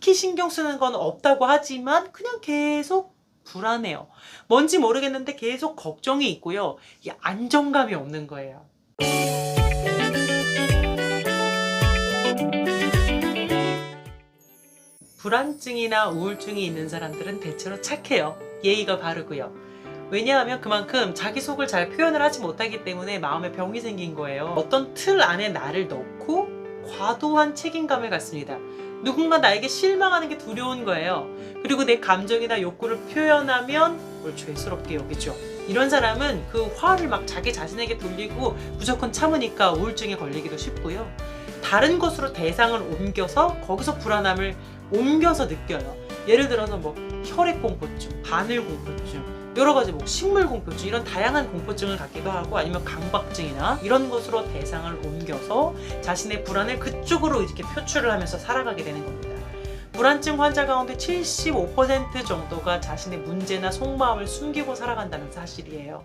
딱히 신경 쓰는 건 없다고 하지만 그냥 계속 불안해요. 뭔지 모르겠는데 계속 걱정이 있고요. 이 안정감이 없는 거예요. 불안증이나 우울증이 있는 사람들은 대체로 착해요. 예의가 바르고요. 왜냐하면 그만큼 자기 속을 잘 표현을 하지 못하기 때문에 마음에 병이 생긴 거예요. 어떤 틀 안에 나를 넣고 과도한 책임감을 갖습니다. 누군가 나에게 실망하는 게 두려운 거예요. 그리고 내 감정이나 욕구를 표현하면 뭘 죄스럽게 여기죠. 이런 사람은 그 화를 막 자기 자신에게 돌리고 무조건 참으니까 우울증에 걸리기도 쉽고요. 다른 곳으로 대상을 옮겨서 거기서 불안함을 옮겨서 느껴요. 예를 들어서 뭐 혈액공포증, 바늘공포증, 여러 가지 뭐 식물공포증, 이런 다양한 공포증을 갖기도 하고, 아니면 강박증이나 이런 것으로 대상을 옮겨서 자신의 불안을 그쪽으로 이렇게 표출을 하면서 살아가게 되는 겁니다. 불안증 환자 가운데 75% 정도가 자신의 문제나 속마음을 숨기고 살아간다는 사실이에요.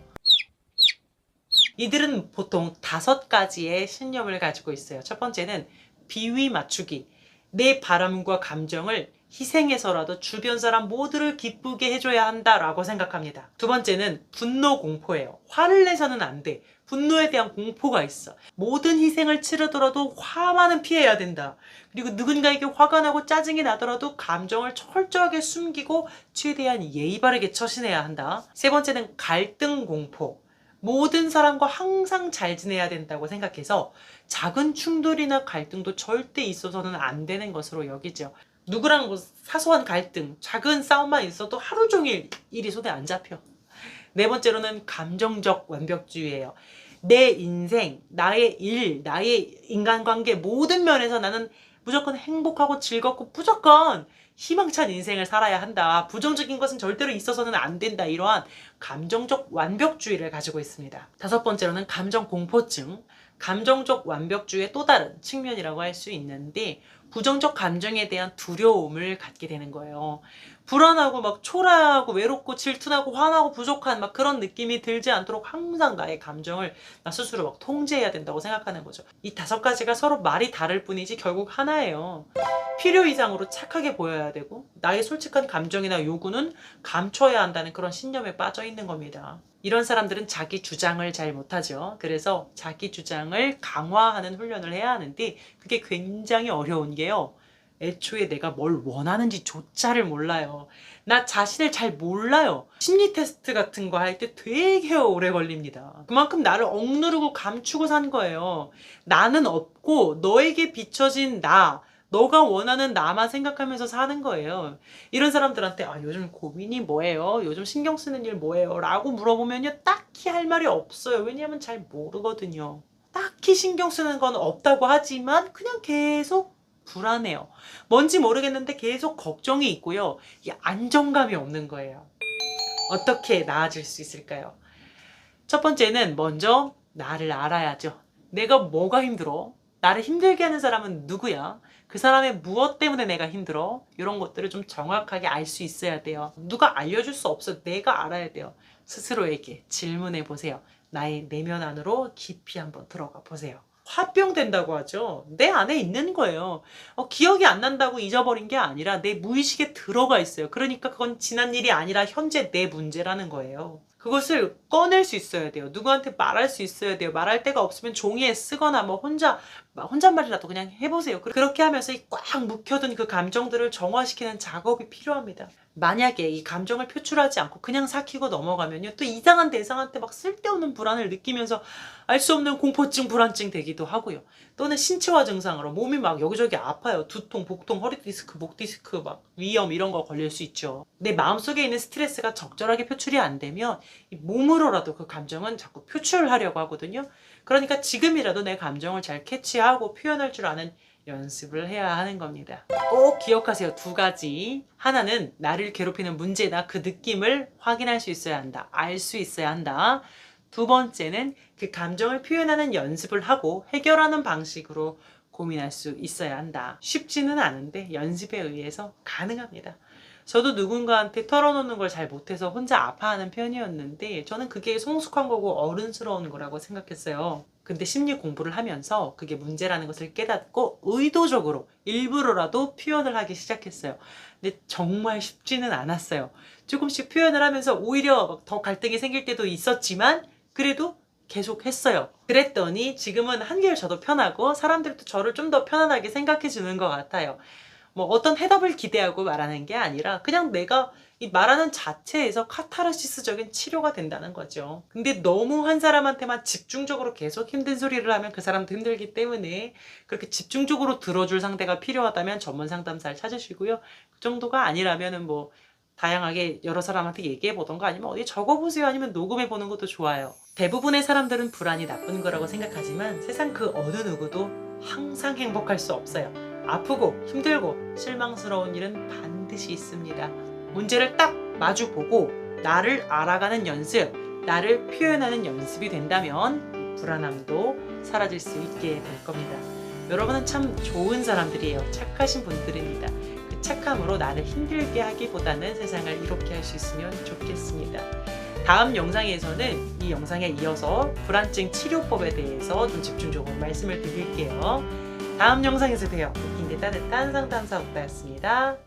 이들은 보통 5가지의 신념을 가지고 있어요. 첫 번째는 비위 맞추기. 내 바람과 감정을 희생해서라도 주변 사람 모두를 기쁘게 해줘야 한다라고 생각합니다. 두 번째는 분노 공포예요. 화를 내서는 안 돼. 분노에 대한 공포가 있어. 모든 희생을 치르더라도 화만은 피해야 된다. 그리고 누군가에게 화가 나고 짜증이 나더라도 감정을 철저하게 숨기고 최대한 예의 바르게 처신해야 한다. 세 번째는 갈등 공포. 모든 사람과 항상 잘 지내야 된다고 생각해서 작은 충돌이나 갈등도 절대 있어서는 안 되는 것으로 여기죠. 누구랑 뭐 사소한 갈등, 작은 싸움만 있어도 하루 종일 일이 손에 안 잡혀. 네 번째로는 감정적 완벽주의예요. 내 인생, 나의 일, 나의 인간관계 모든 면에서 나는 무조건 행복하고 즐겁고 무조건 희망찬 인생을 살아야 한다. 부정적인 것은 절대로 있어서는 안 된다. 이러한 감정적 완벽주의를 가지고 있습니다. 5번째로는 감정공포증. 감정적 완벽주의의 또 다른 측면이라고 할 수 있는데, 부정적 감정에 대한 두려움을 갖게 되는 거예요. 불안하고 막 초라하고 외롭고 질투나고 화나고 부족한 막 그런 느낌이 들지 않도록 항상 나의 감정을 나 스스로 막 통제해야 된다고 생각하는 거죠. 이 5가지가 서로 말이 다를 뿐이지 결국 하나예요. 필요 이상으로 착하게 보여야 되고, 나의 솔직한 감정이나 요구는 감춰야 한다는 그런 신념에 빠져 있는 겁니다. 이런 사람들은 자기 주장을 잘 못하죠. 그래서 자기 주장을 강화하는 훈련을 해야 하는데, 그게 굉장히 어려운 게요. 애초에 내가 뭘 원하는지 조차를 몰라요. 나 자신을 잘 몰라요. 심리 테스트 같은 거 할 때 되게 오래 걸립니다. 그만큼 나를 억누르고 감추고 산 거예요. 나는 없고 너에게 비춰진 나, 너가 원하는 나만 생각하면서 사는 거예요. 이런 사람들한테 요즘 고민이 뭐예요? 요즘 신경 쓰는 일 뭐예요? 라고 물어보면요, 딱히 할 말이 없어요. 왜냐하면 잘 모르거든요. 딱히 신경 쓰는 건 없다고 하지만 그냥 계속 불안해요. 뭔지 모르겠는데 계속 걱정이 있고요. 이 안정감이 없는 거예요. 어떻게 나아질 수 있을까요? 첫 번째는 먼저 나를 알아야죠. 내가 뭐가 힘들어? 나를 힘들게 하는 사람은 누구야? 그 사람의 무엇 때문에 내가 힘들어? 이런 것들을 좀 정확하게 알 수 있어야 돼요. 누가 알려줄 수 없어. 내가 알아야 돼요. 스스로에게 질문해 보세요. 나의 내면 안으로 깊이 한번 들어가 보세요. 화병 된다고 하죠. 내 안에 있는 거예요. 기억이 안 난다고 잊어버린 게 아니라 내 무의식에 들어가 있어요. 그러니까 그건 지난 일이 아니라 현재 내 문제라는 거예요. 그것을 꺼낼 수 있어야 돼요. 누구한테 말할 수 있어야 돼요. 말할 데가 없으면 종이에 쓰거나 뭐 혼잣말이라도 그냥 해보세요. 그렇게 하면서 이 꽉 묵혀둔 그 감정들을 정화시키는 작업이 필요합니다. 만약에 이 감정을 표출하지 않고 그냥 삭히고 넘어가면요, 또 이상한 대상한테 막 쓸데없는 불안을 느끼면서 알 수 없는 공포증, 불안증 되기도 하고요. 또는 신체화 증상으로 몸이 막 여기저기 아파요. 두통, 복통, 허리 디스크, 목 디스크, 막 위염 이런 거 걸릴 수 있죠. 내 마음속에 있는 스트레스가 적절하게 표출이 안 되면 이 몸으로라도 그 감정은 자꾸 표출하려고 하거든요. 그러니까 지금이라도 내 감정을 잘 캐치하고 표현할 줄 아는 연습을 해야 하는 겁니다. 꼭 기억하세요. 2가지. 하나는 나를 괴롭히는 문제나 그 느낌을 확인할 수 있어야 한다. 알 수 있어야 한다. 2번째는 그 감정을 표현하는 연습을 하고 해결하는 방식으로 고민할 수 있어야 한다. 쉽지는 않은데 연습에 의해서 가능합니다. 저도 누군가한테 털어놓는 걸 잘 못해서 혼자 아파하는 편이었는데, 저는 그게 성숙한 거고 어른스러운 거라고 생각했어요. 근데 심리 공부를 하면서 그게 문제라는 것을 깨닫고 의도적으로 일부러라도 표현을 하기 시작했어요. 근데 정말 쉽지는 않았어요. 조금씩 표현을 하면서 오히려 더 갈등이 생길 때도 있었지만 그래도 계속 했어요. 그랬더니 지금은 한결 저도 편하고 사람들도 저를 좀 더 편안하게 생각해 주는 것 같아요. 뭐 어떤 해답을 기대하고 말하는 게 아니라 그냥 내가 이 말하는 자체에서 카타르시스적인 치료가 된다는 거죠. 근데 너무 한 사람한테만 집중적으로 계속 힘든 소리를 하면 그 사람도 힘들기 때문에 그렇게 집중적으로 들어줄 상대가 필요하다면 전문 상담사를 찾으시고요. 그 정도가 아니라면은 뭐 다양하게 여러 사람한테 얘기해 보던가 아니면 어디 적어보세요 아니면 녹음해 보는 것도 좋아요. 대부분의 사람들은 불안이 나쁜 거라고 생각하지만 세상 그 어느 누구도 항상 행복할 수 없어요. 아프고 힘들고 실망스러운 일은 반드시 있습니다. 문제를 딱 마주보고 나를 알아가는 연습, 나를 표현하는 연습이 된다면 불안함도 사라질 수 있게 될 겁니다. 여러분은 참 좋은 사람들이에요. 착하신 분들입니다. 그 착함으로 나를 힘들게 하기보다는 세상을 이롭게 할 수 있으면 좋겠습니다. 다음 영상에서는 이 영상에 이어서 불안증 치료법에 대해서 좀 집중적으로 말씀을 드릴게요. 다음 영상에서 봬요. 웃긴 데 따뜻한 상담사 옥다였습니다.